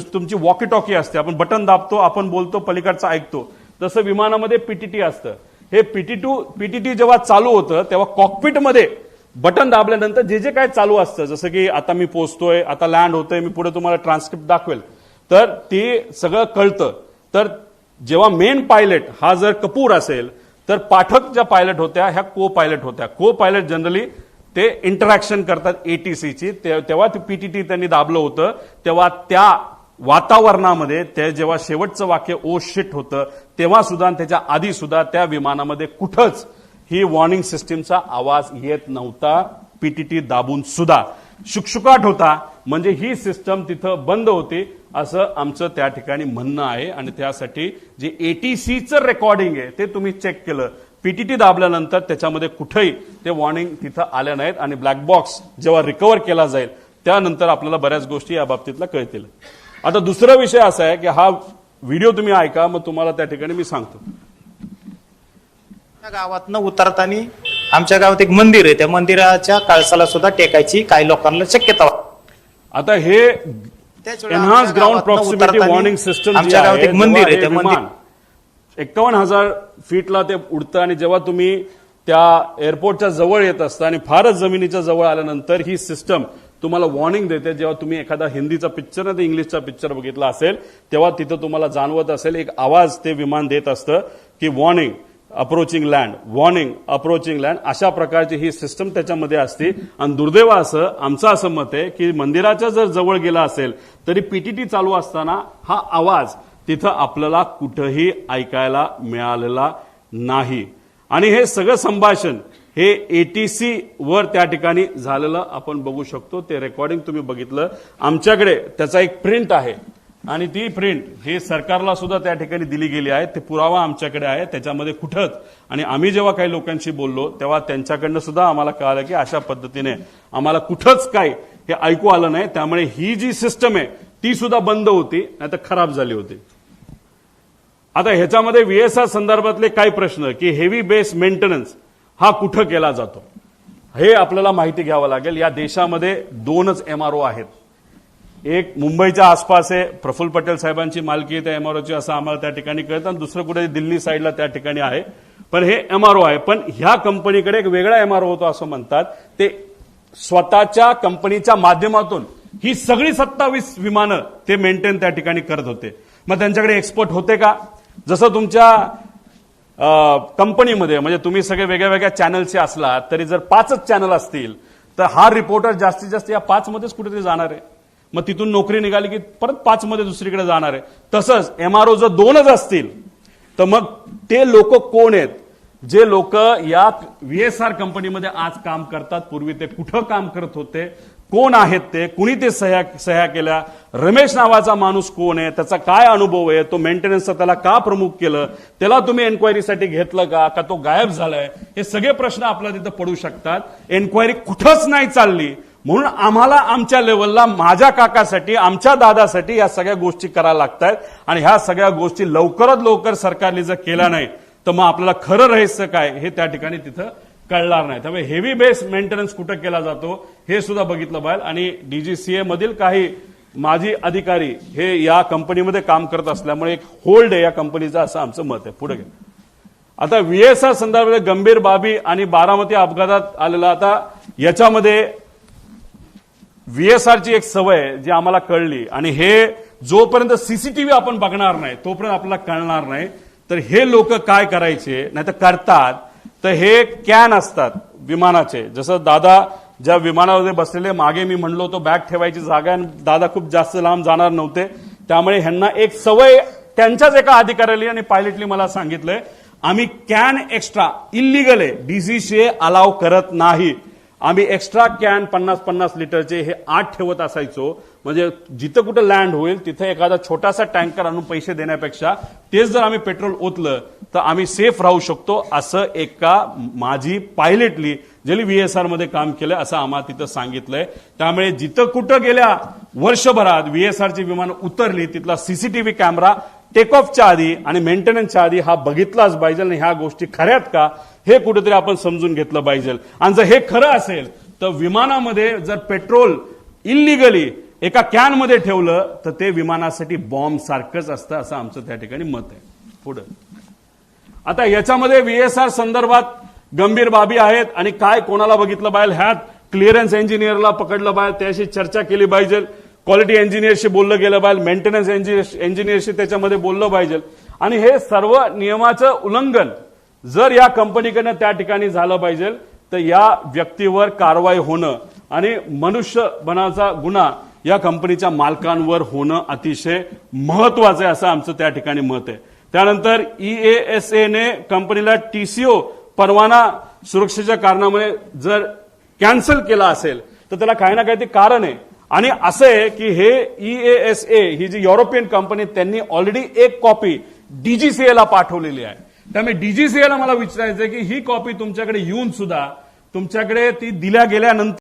तुमची walkie talkie असते, आपण बटन दाबतो, आपण बोलतो, पलीकडचा ऐकतो. तसं विमानामध्ये पीटीटी असतं. हे पीटीटी जेव्हा चालू होतं तेव्हा कॉकपिटमध्ये बटन दाबल्यानंतर जे जे काय चालू असतं, जसं की आता मी पोहोचतोय, आता लँड होतोय, मी पुढे तुम्हाला ट्रान्सक्रिप्ट दाखवेल, तर ते सगळं कळतं. तर जेव्हा मेन पायलट हा जर कपूर असेल तर पाठक ज्या पायलट होत्या ह्या को पायलट होत्या. को पायलट जनरली ते इंटरॅक्शन करतात एटीसीची. तेव्हा ते पीटीटी त्यांनी दाबलं होतं, तेव्हा त्या वातावरणामध्ये ते जेव्हा शेवटचं वाक्य ओ शिट होतं तेव्हा सुद्धा त्याच्या आधी सुद्धा त्या विमानामध्ये कुठंच ही वॉर्निंग सिस्टीमचा आवाज येत नव्हता. पीटीटी दाबून सुद्धा शुकशुकाट होता, म्हणजे ही सिस्टम तिथं बंद होती असं आमचं त्या ठिकाणी म्हणणं आहे. आणि त्यासाठी जे एटीसीचं रेकॉर्डिंग आहे ते तुम्ही चेक केलं, पीटीटी दाबल्यानंतर त्याच्यामध्ये कुठेही ते वॉर्निंग तिथं आल्या नाहीत. आणि ब्लॅक बॉक्स जेव्हा रिकव्हर केला जाईल त्यानंतर आपल्याला बऱ्याच गोष्टी या बाबतीतला कळतील. आता दुसरा विषय असा आहे की हा व्हिडिओ तुम्ही ऐका, मग तुम्हाला त्या ठिकाणी मी सांगतो. गावातनं उतरताना आमच्या गावात एक मंदिर आहे, त्या मंदिराच्या कळसाला सुद्धा टेकायची काही लोकांना शक्यता. आता हे enhance ground proximity warning system आमच्या गावात एक मंदिर आहे, त्या मंदिर 51,000 फीटला ते उडतं आणि जेव्हा तुम्ही त्या एअरपोर्टच्या जवळ येत असता आणि फारच जमिनीच्या जवळ आल्यानंतर ही सिस्टम तुम्हाला वॉर्निंग देते. जेव्हा तुम्ही एखादा हिंदीचा पिक्चर नाही तर इंग्लिशचा पिक्चर बघितला असेल तेव्हा तिथं तुम्हाला जाणवत असेल एक आवाज ते विमान देत असतं की warning approaching land, warning approaching land. अशा प्रकारची ही सिस्टम त्याच्यामध्ये असते. आणि दुर्दैव आमचं असं मत आहे की मंदिराच्या जर जवळ गेला असेल तरी पीटीटी चालू असताना हा आवाज तिथं आपल्याला कुठंही ऐकायला मिळालेला नाही. आणि हे सगळं संभाषण हे एटीसी वर त्या ठिकाणी झालेलं आपण बघू शकतो. ते रेकॉर्डिंग तुम्ही बघितलं, आमच्याकडे त्याचा एक प्रिंट आहे आणि ती प्रिंट हे सरकारला सुद्धा त्या ठिकाणी दिली गेली आहे. ते पुरावा आमच्याकडे आहे, त्याच्यामध्ये कुठंच. आणि आम्ही जेव्हा काही लोकांशी बोललो तेव्हा त्यांच्याकडनं सुद्धा आम्हाला कळालं की अशा पद्धतीने आम्हाला कुठंच काय हे ऐकू आलं नाही. त्यामुळे ही जी सिस्टम आहे ती सुद्धा बंद होती, नाही तर खराब झाली होती. आता ह्याच्यामध्ये व्हीएसआर संदर्भातले काही प्रश्न की हेवी बेस मेंटेनन्स हा कुठं केला जातो हे आपल्याला माहिती घ्यावं लागेल. या देशामध्ये 2च एमआरओ आहेत. एक मुंबईच्या आसपास आहे, प्रफुल्ल पटेल साहेबांची मालकी आहे त्या एमआरओची असं आम्हाला त्या ठिकाणी कळतं, आणि दुसरं कुठे दिल्ली साईडला त्या ठिकाणी आहे. पण हे एमआरओ आहे. पण ह्या कंपनीकडे एक वेगळा एमआरओ होतो असं म्हणतात. ते स्वतःच्या कंपनीच्या माध्यमातून ही सगळी 27 विमानं ते मेंटेन त्या ठिकाणी करत होते. मग त्यांच्याकडे एक्सपर्ट होते का? जसं तुमच्या कंपनीमध्ये म्हणजे तुम्ही सगळे वेगळ्या वेगळ्या चॅनलचे असला तरी जर 5च चॅनल असतील तर हा रिपोर्टर जास्तीत जास्त या 5 मध्येच कुठेतरी जाणार आहे. मग तिथून नोकरी निघाली की परत 5 मध्ये दुसरीकडे जाणार आहे. तसंच एमआरओ जर 2च असतील तर मग ते लोक कोण आहेत? जे लोक या व्हीएसआर कंपनीमध्ये आज काम करतात, पूर्वी ते कुठं काम करत होते, कोण आहेत ते, कुणी ते सह्या केल्या, रमेश नावाचा माणूस कोण आहे, त्याचा काय अनुभव आहे, तो मेंटेनन्सचा त्याला का प्रमुख केलं, त्याला तुम्ही एन्क्वायरीसाठी घेतलं का तो गायब झालाय, हे सगळे प्रश्न आपल्याला तिथं पडू शकतात. एन्क्वायरी कुठंच नाही चालली म्हणून आम्हाला आमच्या लेवलला माझ्या काकासाठी, आमच्या दादासाठी या सगळ्या गोष्टी करायला लागतात. आणि ह्या सगळ्या गोष्टी लवकरात लवकर सरकारने जर केल्या नाही तर मग आपल्याला खरं रहस्य काय हे त्या ठिकाणी तिथं कळणार नाही. त्यामुळे हेवी बेस मेंटेनन्स कुठं केला जातो हे सुद्धा बघितलं पाहिजे. आणि डीजीसीए मधील काही माजी अधिकारी हे या कंपनीमध्ये काम करत असल्यामुळे एक होल्ड आहे या कंपनीचा असं आमचं मत आहे. पुढे आता व्हीएसआर संदर्भात गंभीर बाबी आणि बारामती अपघातात आलेला, आता याच्यामध्ये व्हीएसआरची एक सवय जी आम्हाला कळली, आणि हे जोपर्यंत सीसीटीव्ही आपण बघणार नाही तोपर्यंत आपल्याला कळणार नाही. तर हे लोक काय करायचे नाही तर करतात, तर हे कॅन असतात विमानाचे. जसं दादा ज्या विमानामध्ये बसलेले, मागे मी म्हणलो तो बॅग ठेवायची जागा, आणि दादा खूप जास्त लांब जाणार नव्हते, त्यामुळे ह्यांना एक सवय त्यांच्याच एका अधिकाऱ्याने आणि पायलटली मला सांगितलंय, आम्ही कॅन एक्स्ट्रा इल्लीगल आहे, डीजीसीए अलाव करत नाही. आम्ही एक्स्ट्रा कॅन 50-50 लिटरचे हे 8 ठेवत असायचो. म्हणजे जिथं कुठं लँड होईल तिथं एखादा छोटासा टँकर आणून पैसे देण्यापेक्षा तेच जर आम्ही पेट्रोल ओतलं तर आम्ही सेफ राहू शकतो, असं एका माझी पायलटली ज्यांनी व्हीएसआर मध्ये काम केलं असं आम्हाला तिथं सांगितलंय. त्यामुळे जिथं कुठं गेल्या वर्षभरात व्हीएसआरची विमानं उतरली तिथला सीसीटीव्ही कॅमेरा टेक ऑफच्या आधी आणि मेंटेनन्सच्या आधी हा बघितलाच पाहिजे. आणि ह्या गोष्टी खऱ्यात का हे कुठेतरी आपण समजून घेतलं पाहिजे. आणि जर हे खरं असेल तर विमानामध्ये जर पेट्रोल इल्लीगली एका कॅनमध्ये ठेवलं तर ते विमानासाठी बॉम्ब सारखंच असतं, असं आमचं त्या ठिकाणी मत आहे. पुढे आता याच्यामध्ये VSR संदर्भात गंभीर बाबी आहेत आणि काय कोणाला बघितलं पाहिजे, ह्यात क्लिअरन्स इंजिनियरला पकडलं पाहिजे, त्याशी चर्चा केली पाहिजे, क्वालिटी इंजिनियरशी बोललं गेलं पाहिजे, मेंटेनन्स इंजिनियरशी त्याच्यामध्ये बोललं पाहिजे. आणि हे सर्व नियमाचं उल्लंघन जर या कंपनीकडनं त्या ठिकाणी झालं पाहिजे तर या व्यक्तीवर कारवाई होणं आणि मनुष्यबळाचा गुन्हा या कंपनीच्या मालकांवर होणं अतिशय महत्वाचं आहे, असं आमचं त्या ठिकाणी मत आहे. त्यानंतर EASA ने कंपनीला TCO परवाना सुरक्षेच्या कारणामुळे जर कॅन्सल केला असेल तर त्याला काही ना काही ते कारण आहे. आणि असं आहे की हे EASA ही जी युरोपियन कंपनी त्यांनी ऑलरेडी एक कॉपी DGCA ला पाठवलेली आहे. त्यामुळे DGCA ला मला विचारायचं आहे की ही कॉपी तुमच्याकडे येऊन सुद्धा तुमच्याकडे ती दिल्या गेल्यानंतर